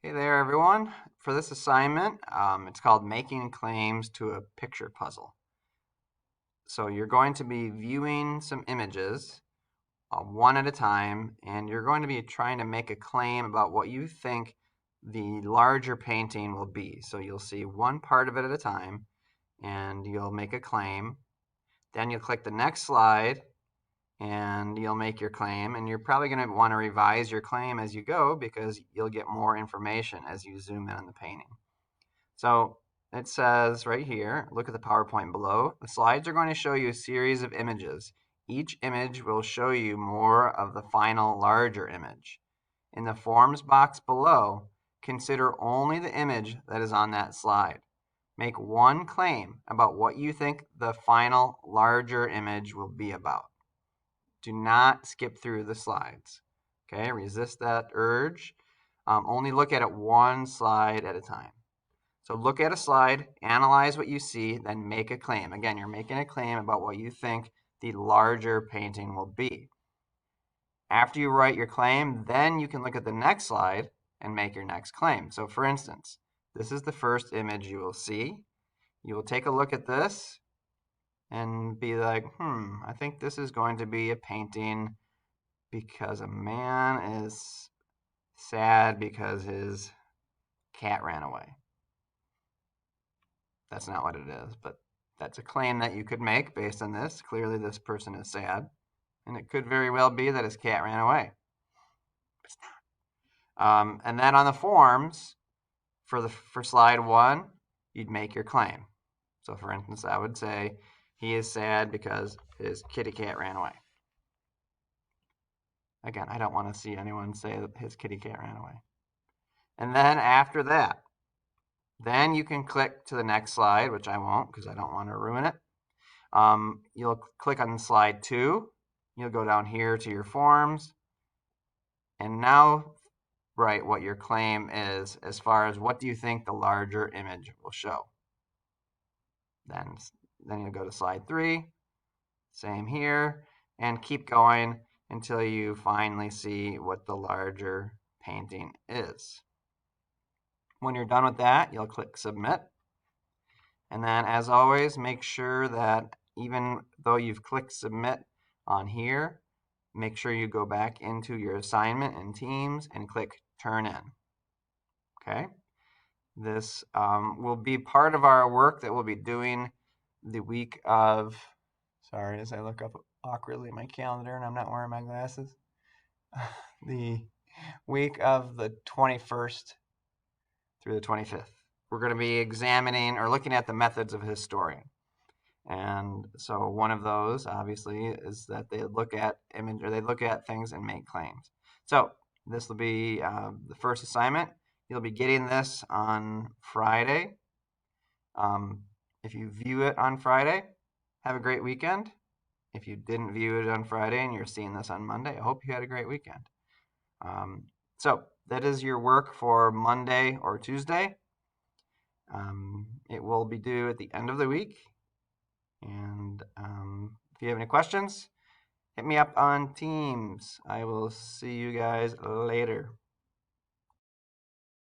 Hey there, everyone. For this assignment, it's called Making Claims to a Picture Puzzle. So you're going to be viewing some images one at a time, and you're going to be trying to make a claim about what you think the larger painting will be. So you'll see one part of it at a time, and you'll make a claim. Then you'll click the next slide, and you'll make your claim. And you're probably going to want to revise your claim as you go because you'll get more information as you zoom in on the painting. So it says right here, look at the PowerPoint below. The slides are going to show you a series of images. Each image will show you more of the final larger image. In the forms box below, consider only the image that is on that slide. Make one claim about what you think the final larger image will be about. Do not skip through the slides. Okay, resist that urge. Only look at it one slide at a time. So look at a slide, analyze what you see, then make a claim. Again, you're making a claim about what you think the larger painting will be. After you write your claim, then you can look at the next slide and make your next claim. So for instance, this is the first image you will see. You will take a look at this and be like, I think this is going to be a painting because a man is sad because his cat ran away. That's not what it is, but that's a claim that you could make based on this. Clearly, this person is sad, and it could very well be that his cat ran away. It's not. And then on the forms, for slide 1, you'd make your claim. So, for instance, I would say he is sad because his kitty cat ran away. Again, I don't want to see anyone say that his kitty cat ran away. And then after that, then you can click to the next slide, which I won't because I don't want to ruin it. You'll click on slide 2. You'll go down here to your forms. And now write what your claim is as far as what do you think the larger image will show. Then you'll go to slide 3. Same here. And keep going until you finally see what the larger painting is. When you're done with that, you'll click Submit. And then, as always, make sure that even though you've clicked Submit on here, make sure you go back into your assignment in Teams and click Turn In. Okay? This will be part of our work that we'll be doing the week of, sorry, as I look up awkwardly at my calendar and I'm not wearing my glasses, the week of the 21st through the 25th. We're going to be examining or looking at the methods of a historian. And so one of those, obviously, is that they look at things and make claims. So this will be the first assignment. You'll be getting this on Friday. If you view it on Friday, have a great weekend. If you didn't view it on Friday and you're seeing this on Monday, I hope you had a great weekend. So that is your work for Monday or Tuesday. It will be due at the end of the week. And if you have any questions, hit me up on Teams. I will see you guys later.